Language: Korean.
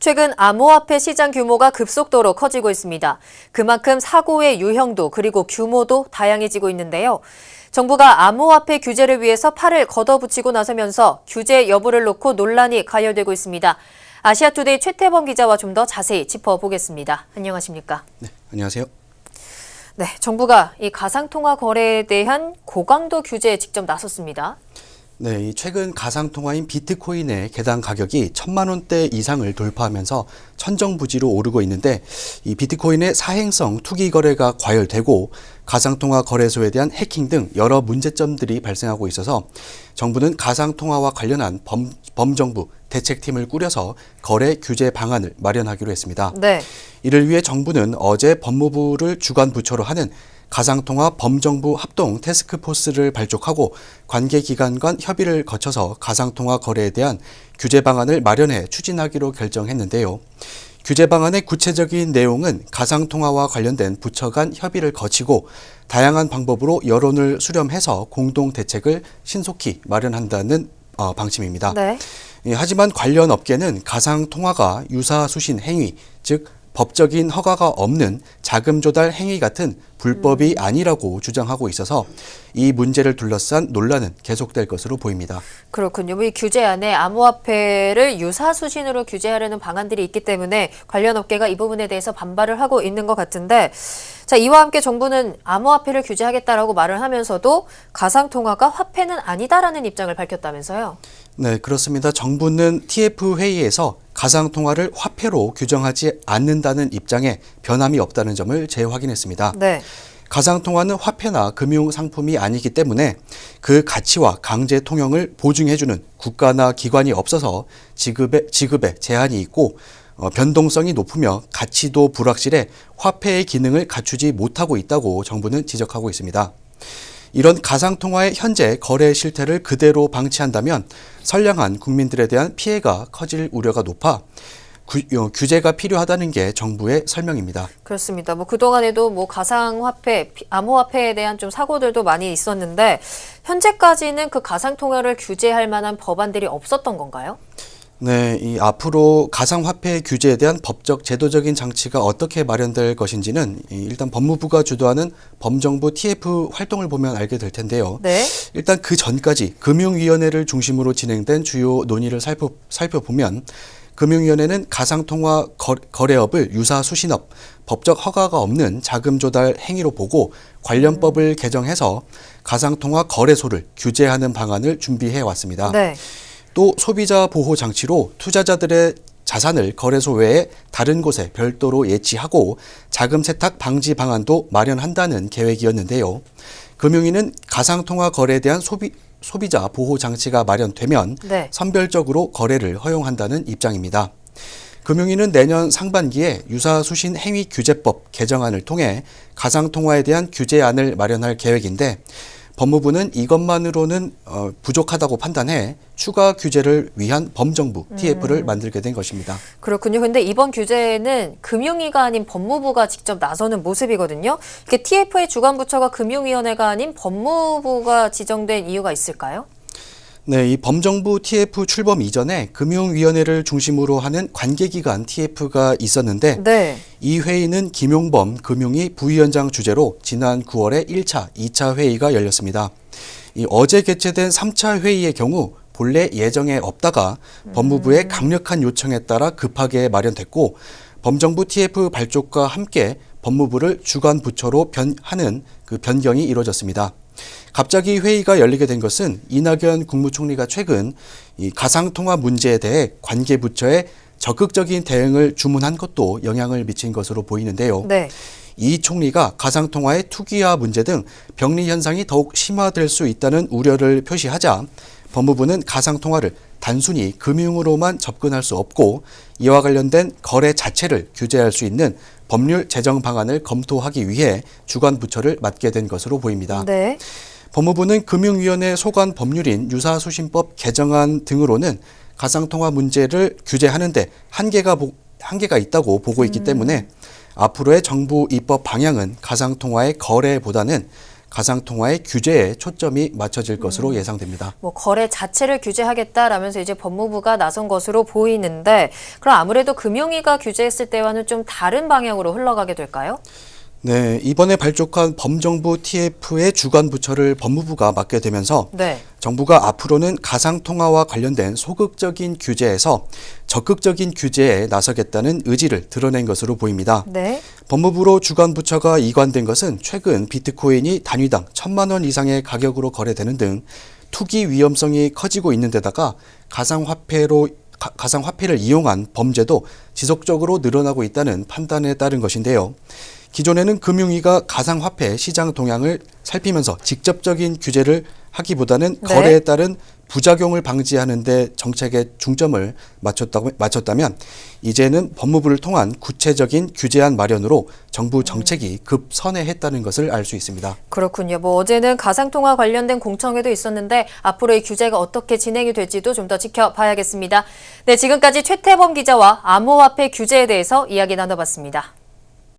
최근 암호화폐 시장 규모가 급속도로 커지고 있습니다. 그만큼 사고의 유형도 그리고 규모도 다양해지고 있는데요. 정부가 암호화폐 규제를 위해서 팔을 걷어붙이고 나서면서 규제 여부를 놓고 논란이 가열되고 있습니다. 아시아투데이 최태범 기자와 좀 더 자세히 짚어보겠습니다. 안녕하십니까? 네, 안녕하세요. 네, 정부가 이 가상통화 거래에 대한 고강도 규제에 직접 나섰습니다. 네, 최근 가상통화인 비트코인의 개당 가격이 1,000만 원대 이상을 돌파하면서 천정부지로 오르고 있는데, 이 비트코인의 사행성 투기 거래가 과열되고 가상통화 거래소에 대한 해킹 등 여러 문제점들이 발생하고 있어서 정부는 가상통화와 관련한 범정부 대책팀을 꾸려서 거래 규제 방안을 마련하기로 했습니다. 네. 이를 위해 정부는 어제 법무부를 주관 부처로 하는 가상통화 범정부 합동 태스크포스를 발족하고 관계기관 간 협의를 거쳐서 가상통화 거래에 대한 규제 방안을 마련해 추진하기로 결정했는데요. 규제 방안의 구체적인 내용은 가상통화와 관련된 부처 간 협의를 거치고 다양한 방법으로 여론을 수렴해서 공동 대책을 신속히 마련한다는 방침입니다. 네. 하지만 관련 업계는 가상통화가 유사수신 행위, 즉 법적인 허가가 없는 자금 조달 행위 같은 불법이 아니라고 주장하고 있어서 이 문제를 둘러싼 논란은 계속될 것으로 보입니다. 그렇군요. 이 규제안에 암호화폐를 유사수신으로 규제하려는 방안들이 있기 때문에 관련 업계가 이 부분에 대해서 반발을 하고 있는 것 같은데, 자, 이와 함께 정부는 암호화폐를 규제하겠다라고 말을 하면서도 가상통화가 화폐는 아니다라는 입장을 밝혔다면서요? 네, 그렇습니다. 정부는 TF 회의에서 가상통화를 화폐로 규정하지 않는다는 입장에 변함이 없다는 점을 재확인했습니다. 네. 가상통화는 화폐나 금융상품이 아니기 때문에 그 가치와 강제 통용을 보증해주는 국가나 기관이 없어서 지급에 제한이 있고 변동성이 높으며 가치도 불확실해 화폐의 기능을 갖추지 못하고 있다고 정부는 지적하고 있습니다. 이런 가상통화의 현재 거래 실태를 그대로 방치한다면 선량한 국민들에 대한 피해가 커질 우려가 높아 규제가 필요하다는 게 정부의 설명입니다. 그렇습니다. 그동안에도 가상화폐, 암호화폐에 대한 좀 사고들도 많이 있었는데, 현재까지는 그 가상통화를 규제할 만한 법안들이 없었던 건가요? 네, 앞으로 가상화폐 규제에 대한 법적 제도적인 장치가 어떻게 마련될 것인지는 일단 법무부가 주도하는 범정부 TF 활동을 보면 알게 될 텐데요. 네. 일단 그 전까지 금융위원회를 중심으로 진행된 주요 논의를 살펴보면 금융위원회는 가상통화 거래업을 유사수신업, 법적 허가가 없는 자금 조달 행위로 보고 관련법을 개정해서 가상통화 거래소를 규제하는 방안을 준비해 왔습니다. 네. 또 소비자 보호 장치로 투자자들의 자산을 거래소 외에 다른 곳에 별도로 예치하고 자금 세탁 방지 방안도 마련한다는 계획이었는데요. 금융위는 가상통화 거래에 대한 소비자 보호 장치가 마련되면 네. 선별적으로 거래를 허용한다는 입장입니다. 금융위는 내년 상반기에 유사수신 행위 규제법 개정안을 통해 가상통화에 대한 규제안을 마련할 계획인데, 법무부는 이것만으로는 부족하다고 판단해 추가 규제를 위한 범정부 TF를 만들게 된 것입니다. 그렇군요. 근데 이번 규제는 금융위가 아닌 법무부가 직접 나서는 모습이거든요. 이게 TF의 주관 부처가 금융위원회가 아닌 법무부가 지정된 이유가 있을까요? 네, 이 범정부 TF 출범 이전에 금융위원회를 중심으로 하는 관계기관 TF가 있었는데, 네. 이 회의는 김용범 금융위 부위원장 주재로 지난 9월에 1차, 2차 회의가 열렸습니다. 어제 개최된 3차 회의의 경우 본래 예정에 없다가 법무부의 강력한 요청에 따라 급하게 마련됐고, 범정부 TF 발족과 함께 법무부를 주관 부처로 하는 그 변경이 이루어졌습니다. 갑자기 회의가 열리게 된 것은 이낙연 국무총리가 최근 이 가상통화 문제에 대해 관계부처에 적극적인 대응을 주문한 것도 영향을 미친 것으로 보이는데요. 네. 이 총리가 가상통화의 투기화 문제 등 병리 현상이 더욱 심화될 수 있다는 우려를 표시하자 법무부는 가상통화를 단순히 금융으로만 접근할 수 없고 이와 관련된 거래 자체를 규제할 수 있는 법률 제정 방안을 검토하기 위해 주관 부처를 맡게 된 것으로 보입니다. 네. 법무부는 금융위원회 소관 법률인 유사수신법 개정안 등으로는 가상통화 문제를 규제하는 데 한계가 있다고 보고 있기 때문에 앞으로의 정부 입법 방향은 가상통화의 거래보다는 가상통화의 규제에 초점이 맞춰질 것으로 예상됩니다. 뭐 거래 자체를 규제하겠다라면서 이제 법무부가 나선 것으로 보이는데 그럼 아무래도 금융위가 규제했을 때와는 좀 다른 방향으로 흘러가게 될까요? 네, 이번에 발족한 범정부 TF의 주관 부처를 법무부가 맡게 되면서 네. 정부가 앞으로는 가상통화와 관련된 소극적인 규제에서 적극적인 규제에 나서겠다는 의지를 드러낸 것으로 보입니다. 네. 법무부로 주관 부처가 이관된 것은 최근 비트코인이 단위당 1,000만 원 이상의 가격으로 거래되는 등 투기 위험성이 커지고 있는 데다가 가상화폐를 이용한 범죄도 지속적으로 늘어나고 있다는 판단에 따른 것인데요. 기존에는 금융위가 가상화폐 시장 동향을 살피면서 직접적인 규제를 하기보다는 네. 거래에 따른 부작용을 방지하는 데 정책의 중점을 맞췄다면 이제는 법무부를 통한 구체적인 규제안 마련으로 정부 정책이 급선회했다는 것을 알 수 있습니다. 그렇군요. 뭐 어제는 가상통화 관련된 공청회도 있었는데 앞으로 이 규제가 어떻게 진행이 될지도 좀 더 지켜봐야겠습니다. 네, 지금까지 최태범 기자와 암호화폐 규제에 대해서 이야기 나눠봤습니다.